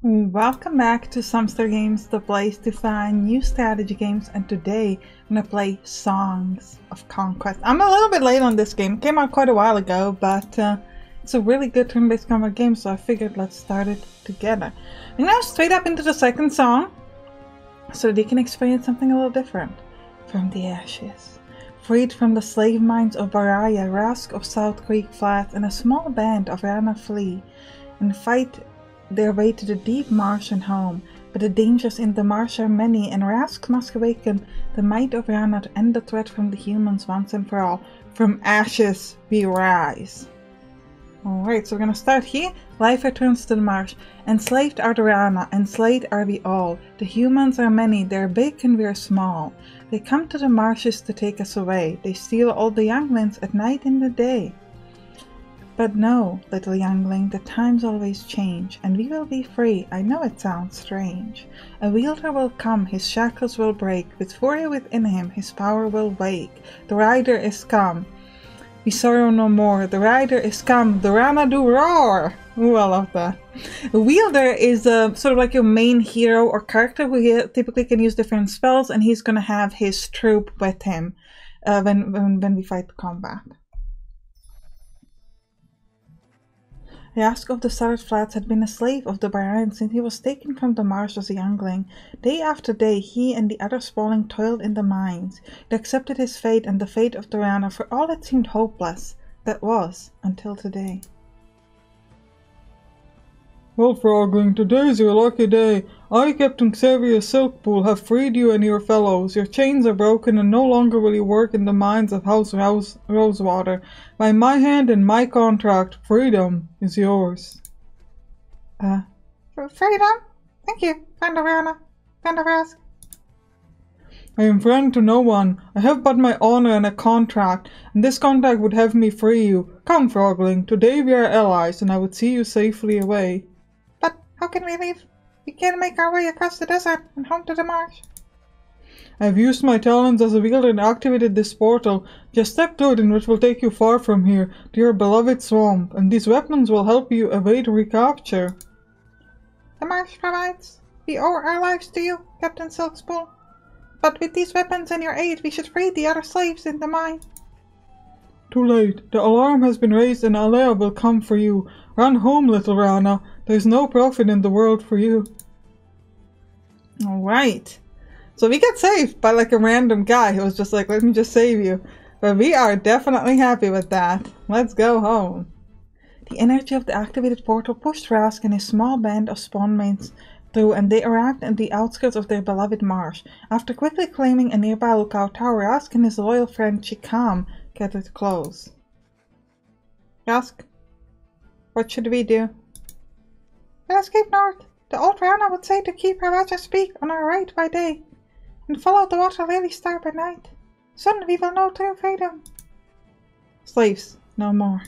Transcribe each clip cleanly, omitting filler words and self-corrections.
Welcome back to Sampstra Games, the place to find new strategy games, and today I'm gonna play Songs of Conquest. I'm a little bit late on this game. It came out quite a while ago, but it's a really good turn-based combat game, so I figured let's start it together. And now straight up into the second song, so that you can experience something a little different. From the ashes, freed from the slave mines of Baraya, Rask of South Creek Flats and a small band of Rana flee and fight their way to the deep marsh and home, but the dangers in the marsh are many, and Rask must awaken the might of Rana to end the threat from the humans once and for all. From ashes we rise. Alright, so we're gonna start here. Life returns to the marsh. Enslaved are the Rana, enslaved are we all. The humans are many, they're big and we're small. They come to the marshes to take us away. They steal all the younglings at night and the day. But no, little youngling, the times always change, and we will be free. I know it sounds strange. A wielder will come, his shackles will break, with fury within him, his power will wake. The rider is come, we sorrow no more. The rider is come, the Rana do roar! Ooh, I love that. A wielder is sort of like your main hero or character who typically can use different spells, and he's gonna have his troop with him when we fight combat. Rask of the Southern Flats had been a slave of the Barayan since he was taken from the marsh as a youngling. Day after day he and the other spawning toiled in the mines. They accepted his fate and the fate of the Rana, for all it seemed hopeless. That was, until today. Well, Frogling, today's your lucky day. I, Captain Xavier Silkpool, have freed you and your fellows. Your chains are broken and no longer will you work in the mines of House Rosewater. By my hand and my contract, freedom is yours. Freedom? Thank you, friend of Rana, friend of Rask. I am friend to no one. I have but my honor and a contract, and this contract would have me free you. Come, Frogling, today we are allies, and I would see you safely away. But how can we leave? We can't make our way across the desert and home to the marsh. I have used my talents as a wielder and activated this portal. Just step through it and it will take you far from here, to your beloved swamp, and these weapons will help you evade recapture. The marsh provides. We owe our lives to you, Captain Silkspool. But with these weapons and your aid, we should free the other slaves in the mine. Too late. The alarm has been raised and Alea will come for you. Run home, little Rana. There's no profit in the world for you. Alright. So we get saved by like a random guy who was just like, let me just save you. But we are definitely happy with that. Let's go home. The energy of the activated portal pushed Rask and his small band of spawn mates through, and they arrived at the outskirts of their beloved marsh. After quickly claiming a nearby lookout tower, Rask and his loyal friend Chikam gathered close. Rask, what should we do? Let us keep north. The old Rana would say to keep our Raja's peak on our right by day, and follow the water lily star by night. Soon we will know true freedom. Slaves, no more.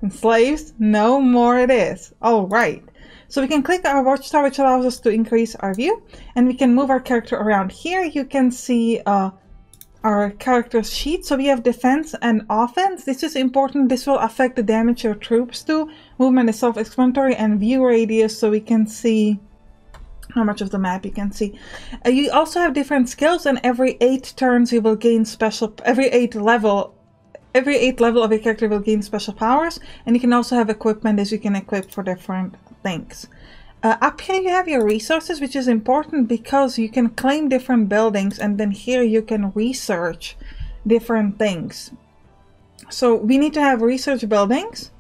And slaves, no more it is. Alright. So we can click our watchtower, which allows us to increase our view, and we can move our character around. Here you can see our character's sheet. So we have defense and offense. This is important. This will affect the damage your troops do. Movement is self-explanatory, and view radius, so we can see how much of the map you can see. You also have different skills, and every 8 turns you will gain special, every 8 level of your character will gain special powers, and you can also have equipment as you can equip for different things. Up here you have your resources, which is important because you can claim different buildings, and then here you can research different things. So we need to have research buildings,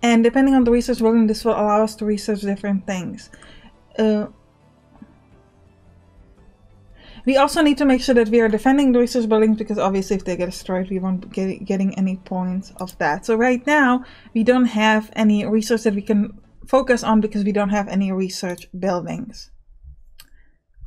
and depending on the research building, this will allow us to research different things. We also need to make sure that we are defending the research buildings, because obviously if they get destroyed, we won't be getting any points of that. So right now, we don't have any research that we can focus on because we don't have any research buildings.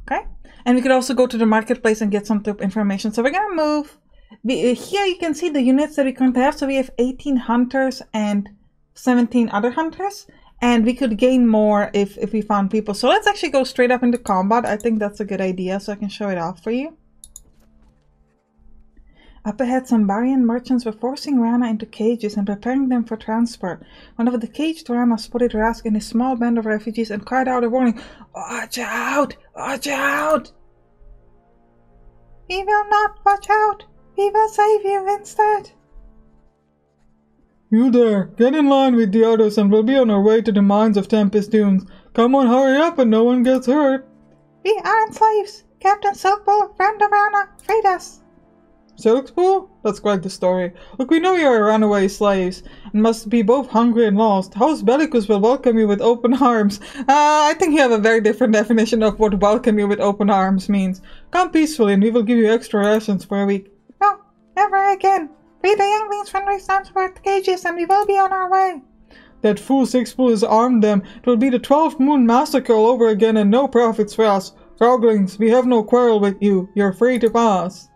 Okay? And we could also go to the marketplace and get some troop information. So we're gonna move. Here you can see the units that we currently have. So we have 18 hunters and 17 other hunters. And we could gain more if we found people. So let's actually go straight up into combat. I think that's a good idea, so I can show it off for you. Up ahead, some Barian merchants were forcing Rana into cages and preparing them for transport. One of the caged Rana spotted Rask and his small band of refugees and cried out a warning, "Watch out! Watch out!" "We will not watch out! We will save you instead!" You there, get in line with the others and we'll be on our way to the mines of Tempest Dunes. Come on, hurry up and no one gets hurt. "We aren't slaves! Captain Silkbull, friend of Rana, freed us!" Silkspool? That's quite the story. Look, we know you are runaway slaves, and must be both hungry and lost. House Bellicus will welcome you with open arms. I think you have a very different definition of what welcome you with open arms means. Come peacefully and we will give you extra rations for a week. No, never again. Free the younglings from these transport cages and we will be on our way. That fool Sixpool has armed them. It will be the 12th Moon Massacre all over again and no profits for us. Froglings, we have no quarrel with you. You're free to pass.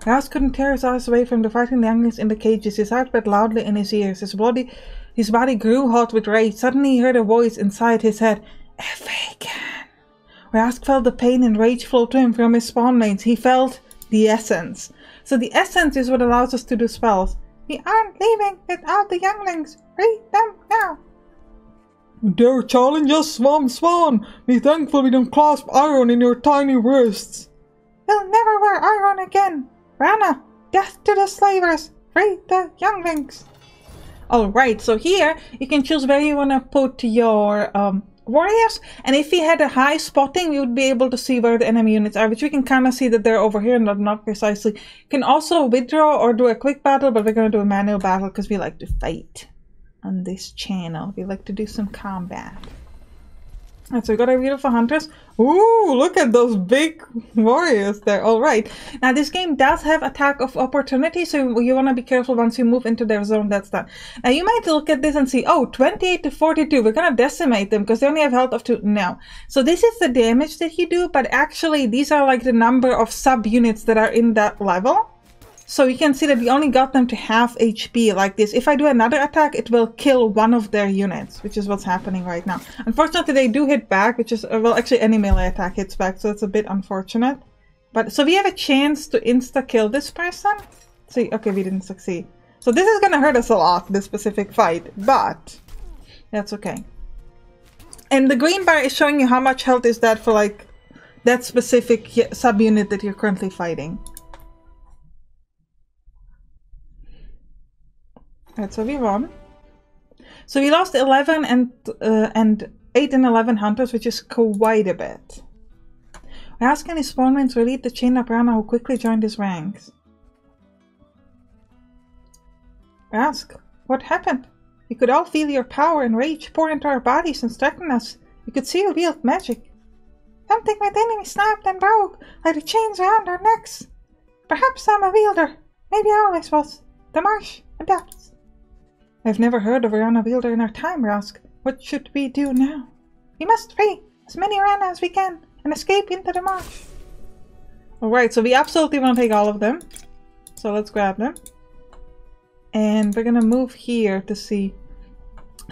Rask couldn't tear his eyes away from the fighting younglings in the cages. His heart beat loudly in his ears. His body grew hot with rage. Suddenly he heard a voice inside his head. "If we can." Rask felt the pain and rage flow to him from his spawn mates. He felt the essence. So the essence is what allows us to do spells. "We aren't leaving without the younglings. Free them now." Dare challenge us, Swan? Be thankful we don't clasp iron in your tiny wrists. "We'll never wear iron again. Rana, death to the slavers! Free the younglings!" Alright, so here you can choose where you want to put your warriors, and if you had a high spotting you would be able to see where the enemy units are, which we can kind of see that they're over here, not precisely. You can also withdraw or do a quick battle, but we're going to do a manual battle because we like to fight on this channel. We like to do some combat. Alright, so we got our beautiful hunters. Ooh, look at those big warriors there. Alright. Now this game does have attack of opportunity, so you want to be careful once you move into their zone. That's that. Now you might look at this and see, oh, 28 to 42. We're going to decimate them because they only have health of 2 now. So this is the damage that you do, but actually these are like the number of sub-units that are in that level. So you can see that we only got them to half HP like this. If I do another attack, it will kill one of their units, which is what's happening right now. Unfortunately, they do hit back, which is, well, actually any melee attack hits back, so it's a bit unfortunate. But, so we have a chance to insta-kill this person. See, okay, we didn't succeed. So this is gonna hurt us a lot, this specific fight, but that's okay. And the green bar is showing you how much health is that for, like, that specific sub-unit that you're currently fighting. Alright, so we won. So we lost 11 and 8 and 11 hunters, which is quite a bit. Rask and his spawnmates relieved the chain up Rana, who quickly joined his ranks. Rask, what happened? We could all feel your power and rage pour into our bodies and strengthen us. We could see you wield magic. Something within me snapped and broke, like the chains around our necks. Perhaps I'm a wielder. Maybe I always was. The marsh adapts. I've never heard of a Rana wielder in our time, Rask. What should we do now? We must free as many Rana as we can and escape into the marsh. Alright, so we absolutely want to take all of them. So let's grab them. And we're gonna move here to see.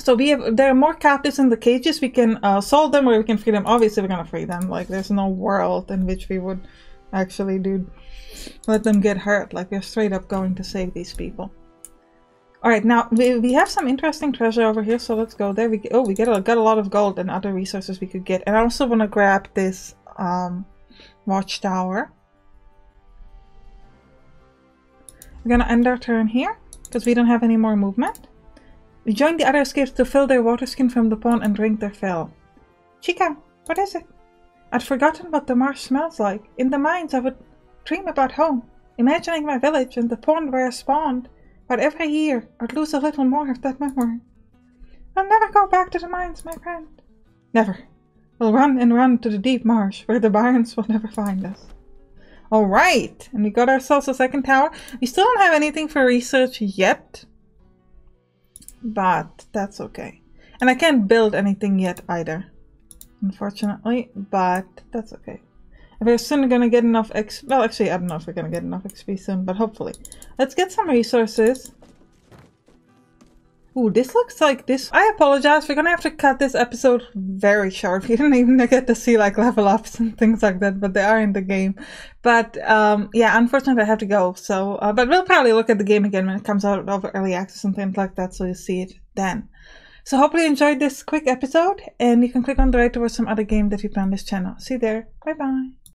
So there are more captives in the cages. We can solve them or we can free them. Obviously we're gonna free them. Like, there's no world in which we would actually let them get hurt. Like, we're straight up going to save these people. Alright, now we have some interesting treasure over here, so let's go there. We got a lot of gold and other resources we could get. And I also want to grab this watchtower. We're gonna end our turn here, because we don't have any more movement. We joined the other escapes to fill their water skin from the pond and drink their fill. Chica, what is it? I'd forgotten what the marsh smells like. In the mines I would dream about home, imagining my village and the pond where I spawned. But every year, I'd lose a little more of that memory. I'll never go back to the mines, my friend. Never. We'll run and run to the deep marsh, where the Barons will never find us. Alright, and we got ourselves a second tower. We still don't have anything for research yet. But that's okay. And I can't build anything yet either, unfortunately, but that's okay. We're soon gonna get enough XP. Well, actually, I don't know if we're gonna get enough XP soon, but hopefully. Let's get some resources. Ooh, this looks like this. I apologize. We're gonna have to cut this episode very short. We didn't even get to see like level ups and things like that, but they are in the game. But yeah, unfortunately, I have to go. So, but we'll probably look at the game again when it comes out of early access and things like that, so you'll see it then. So hopefully you enjoyed this quick episode, and you can click on the right towards some other game that you found on this channel. See you there. Bye bye.